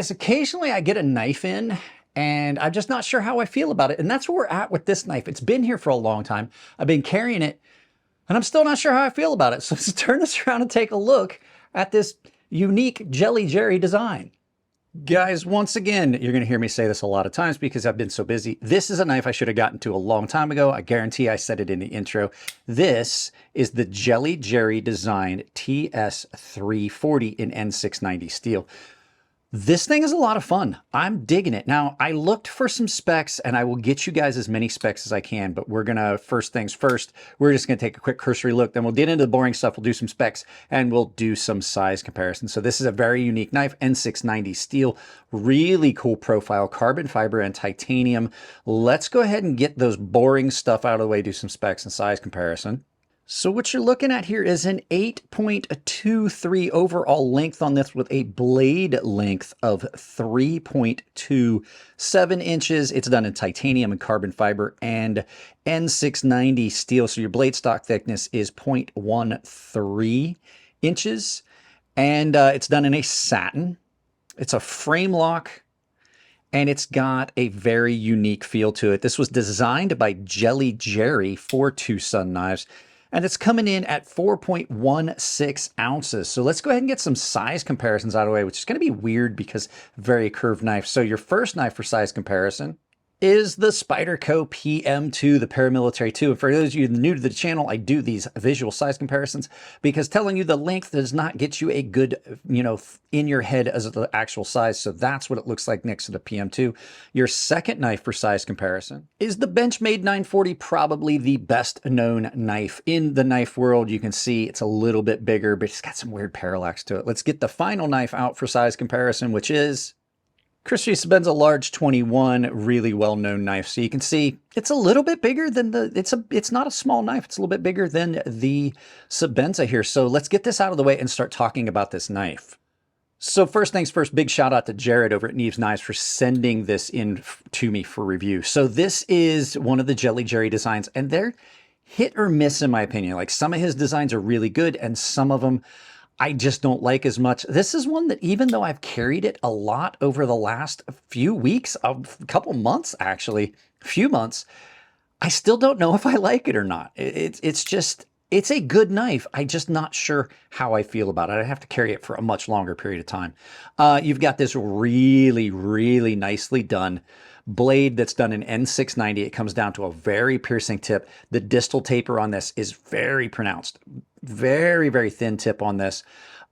Guys, occasionally I get a knife in and I'm just not sure how I feel about it. And that's where we're at with this knife. It's been here for a long time. I've been carrying it and I'm still not sure how I feel about it. So let's turn this around and take a look at this unique Jelly Jerry design. Guys, once again, you're going to hear me say this a lot of times because I've been so busy. This is a knife I should have gotten to a long time ago. I guarantee I said it in the intro. This is the Jelly Jerry Design TS340 in N690 steel. This thing is a lot of fun. I'm digging it. Now, I looked for some specs and I will get you guys as many specs as I can, but we're gonna, first things first, we're just gonna take a quick cursory look, then we'll get into the boring stuff, we'll do some specs, and we'll do some size comparisons. So this is a very unique knife, N690 steel, really cool profile, carbon fiber and titanium. Let's go ahead and get those boring stuff out of the way, do some specs and size comparison. So what you're looking at here is an 8.23 overall length on this with a blade length of 3.27 inches. It's done in titanium and carbon fiber and N690 steel. So your blade stock thickness is 0.13 inches. And it's done in a satin. It's a frame lock. And it's got a very unique feel to it. This was designed by Jelly Jerry for Tucson Knives. And it's coming in at 4.16 ounces. So let's go ahead and get some size comparisons out of the way, which is going to be weird because very curved knife. So your first knife for size comparison is the Spyderco PM2, the Paramilitary 2. And for those of you new to the channel, I do these visual size comparisons because telling you the length does not get you a good, in your head as the actual size. So that's what it looks like next to the PM2. Your second knife for size comparison is the Benchmade 940, probably the best known knife in the knife world. You can see it's a little bit bigger, but it's got some weird parallax to it. Let's get the final knife out for size comparison, which is Christie Sebenza Large 21, really well-known knife. So you can see it's a little bit bigger than it's not a small knife. It's a little bit bigger than the Sebenza here. So let's get this out of the way and start talking about this knife. So first things first, big shout out to Jared over at Neves Knives for sending this in to me for review. So this is one of the Jelly Jerry designs, and they're hit or miss in my opinion. Like some of his designs are really good and some of them I just don't like as much. This is one that even though I've carried it a lot over the last few weeks, a couple months actually, a few months, I still don't know if I like it or not. It's a good knife. I'm just not sure how I feel about it. I have to carry it for a much longer period of time. You've got this really, really nicely done blade that's done in N690. It comes down to a very piercing tip. The distal taper on this is very pronounced. Very, very thin tip on this.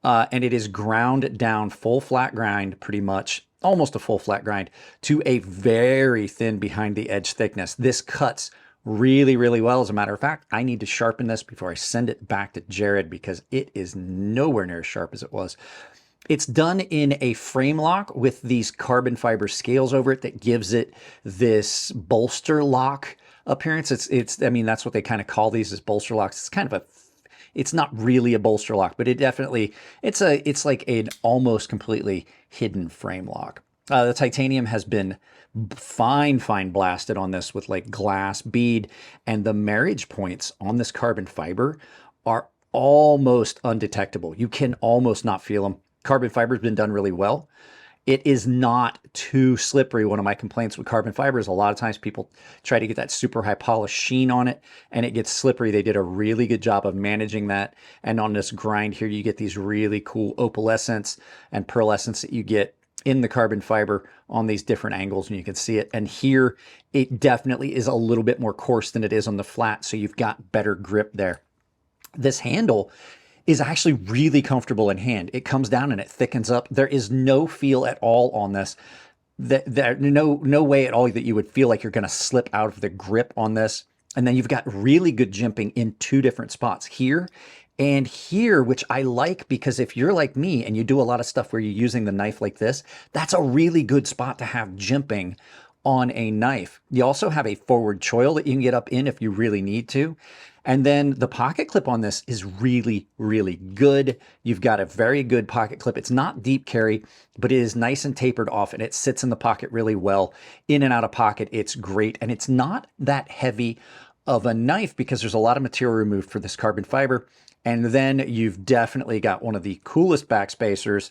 And it is ground down, full flat grind, pretty much, almost a full flat grind, to a very thin behind the edge thickness. This cuts really, really well. As a matter of fact, I need to sharpen this before I send it back to Jared because it is nowhere near as sharp as it was. It's done in a frame lock with these carbon fiber scales over it that gives it this bolster lock appearance. I mean, that's what they kind of call these, as bolster locks. It's kind of it's not really a bolster lock, but it definitely, it's like an almost completely hidden frame lock. The titanium has been fine blasted on this with like glass bead, and the marriage points on this carbon fiber are almost undetectable. You can almost not feel them. Carbon fiber has been done really well. It is not too slippery. One of my complaints with carbon fiber is a lot of times people try to get that super high polish sheen on it and it gets slippery. They did a really good job of managing that. And on this grind here, you get these really cool opalescence and pearlescence that you get in the carbon fiber on these different angles, and you can see it. And here, it definitely is a little bit more coarse than it is on the flat, so you've got better grip there. This handle is actually really comfortable in hand. It comes down and it thickens up. There is no feel at all on this. No way at all that you would feel like you're going to slip out of the grip on this. And then you've got really good jimping in two different spots, here and here, which I like because if you're like me and you do a lot of stuff where you're using the knife like this, that's a really good spot to have jimping on a knife. You also have a forward choil that you can get up in if you really need to. And then the pocket clip on this is really, really good. You've got a very good pocket clip. It's not deep carry, but it is nice and tapered off, and it sits in the pocket really well. In and out of pocket, it's great. And it's not that heavy of a knife because there's a lot of material removed for this carbon fiber. And then you've definitely got one of the coolest backspacers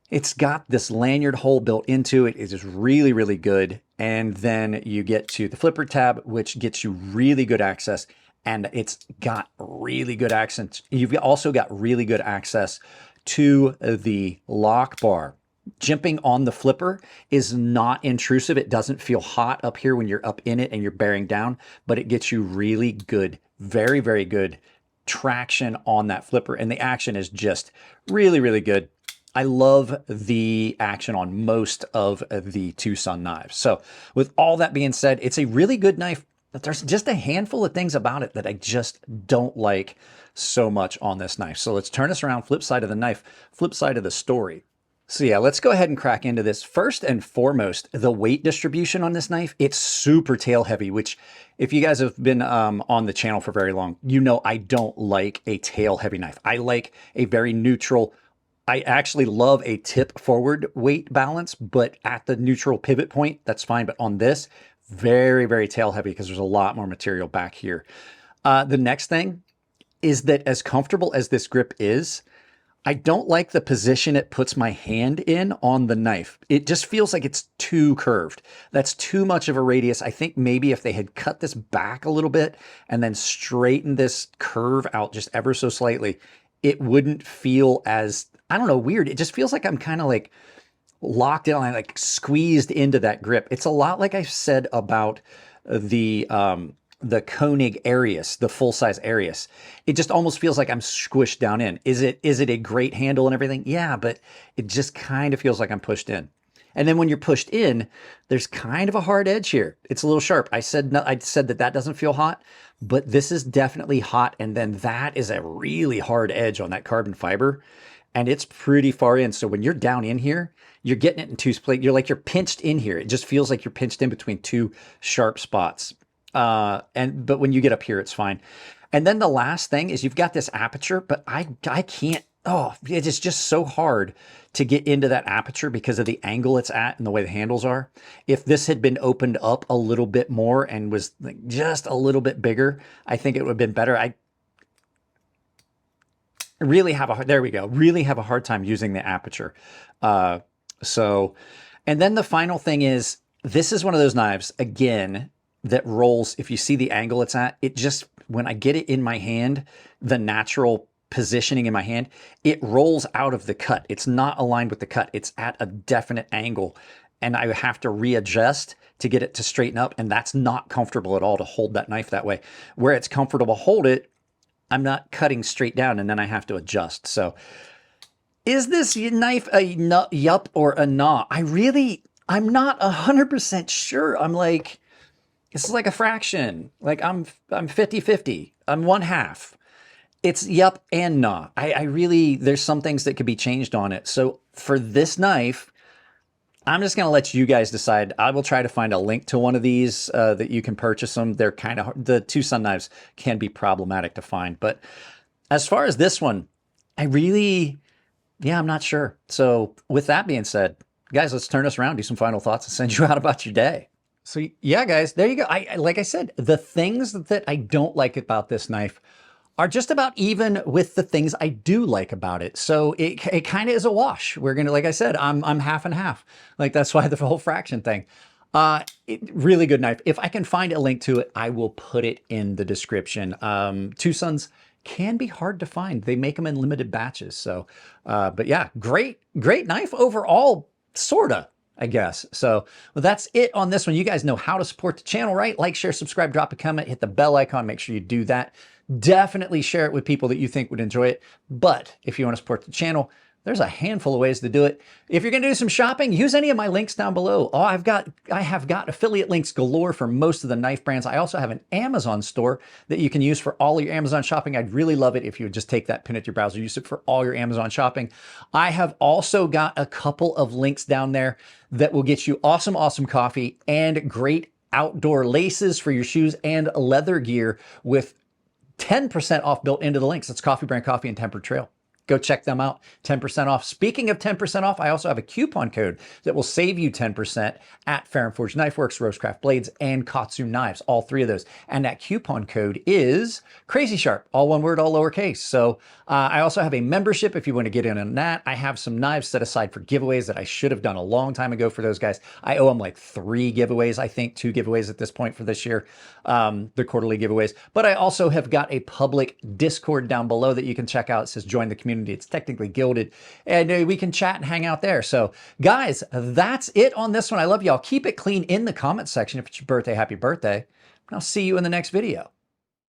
It's got this lanyard hole built into it. It is really, really good. And then you get to the flipper tab, which gets you really good access. And it's got really good accents. You've also got really good access to the lock bar. Jimping on the flipper is not intrusive. It doesn't feel hot up here when you're up in it and you're bearing down, but it gets you really good, very, very good traction on that flipper. And the action is just really, really good. I love the action on most of the TUSUN knives. So with all that being said, it's a really good knife, but there's just a handful of things about it that I just don't like so much on this knife. So let's turn this around, flip side of the knife, flip side of the story. So yeah, let's go ahead and crack into this. First and foremost, the weight distribution on this knife, it's super tail heavy, which if you guys have been on the channel for very long, you know I don't like a tail heavy knife. I like a very neutral, I actually love a tip forward weight balance, but at the neutral pivot point, that's fine. But on this, very, very tail heavy because there's a lot more material back here. The next thing is that as comfortable as this grip is, I don't like the position it puts my hand in on the knife. It just feels like it's too curved. That's too much of a radius. I think maybe if they had cut this back a little bit and then straightened this curve out just ever so slightly, it wouldn't feel as, I don't know, weird. It just feels like I'm kind of like locked in, like squeezed into that grip. It's a lot like I said about the Koenig Arius, the full-size Arius. It just almost feels like I'm squished down in. Is it a great handle and everything? Yeah, but it just kind of feels like I'm pushed in. And then when you're pushed in, there's kind of a hard edge here. It's a little sharp. I said that doesn't feel hot, but this is definitely hot. And then that is a really hard edge on that carbon fiber. And it's pretty far in. So when you're down in here, you're getting it in two plates. You're pinched in here. It just feels like you're pinched in between two sharp spots. But when you get up here, it's fine. And then the last thing is you've got this aperture, but I can't, it is just so hard to get into that aperture because of the angle it's at and the way the handles are. If this had been opened up a little bit more and was like just a little bit bigger, I think it would have been better. I really have really have a hard time using the aperture. And then the final thing is, this is one of those knives, again, that rolls. If you see the angle it's at, it just, when I get it in my hand, the natural positioning in my hand, it rolls out of the cut. It's not aligned with the cut. It's at a definite angle, and I have to readjust to get it to straighten up, and that's not comfortable at all to hold that knife that way. Where it's comfortable to hold it, I'm not cutting straight down, and then I have to adjust. So is this knife a yup or a nah? I'm not 100% sure. I'm like, this is like a fraction. Like I'm 50-50. I'm one half. It's yup and nah. I really, there's some things that could be changed on it. So for this knife, I'm just going to let you guys decide. I will try to find a link to one of these that you can purchase them. They're kind of hard. The TUSUN knives can be problematic to find. But as far as this one, I'm not sure. So with that being said, guys, let's turn this around, do some final thoughts, and send you out about your day. So yeah, guys, there you go. Like I said, the things that I don't like about this knife are just about even with the things I do like about it. So it kind of is a wash. We're going to, like I said, I'm half and half. Like that's why the whole fraction thing. Really good knife. If I can find a link to it, I will put it in the description. TUSUNs can be hard to find. They make them in limited batches. So, but yeah, great knife overall, sorta, I guess. So well, that's it on this one. You guys know how to support the channel, right? Like, share, subscribe, drop a comment, hit the bell icon. Make sure you do that. Definitely share it with people that you think would enjoy it. But if you want to support the channel, there's a handful of ways to do it. If you're going to do some shopping, use any of my links down below. I have got affiliate links galore for most of the knife brands. I also have an Amazon store that you can use for all your Amazon shopping. I'd really love it if you would just take that, pin it to your browser, use it for all your Amazon shopping. I have also got a couple of links down there that will get you awesome coffee and great outdoor laces for your shoes and leather gear with 10% off built into the links. It's Coffee Brand Coffee and Tempered Trail. Go check them out, 10% off. Speaking of 10% off, I also have a coupon code that will save you 10% at Fair & Forged Knife Works, Roastcraft Blades, and KATSU Knives, all three of those. And that coupon code is crazysharp, all one word, all lowercase. So I also have a membership if you want to get in on that. I have some knives set aside for giveaways that I should have done a long time ago for those guys. I owe them like 3 giveaways, I think 2 giveaways at this point for this year, the quarterly giveaways. But I also have got a public Discord down below that you can check out. It says join the community. It's technically gilded, and we can chat and hang out there. So guys, that's it on this one. I love y'all. Keep it clean in the comment section. If it's your birthday, happy birthday. And I'll see you in the next video.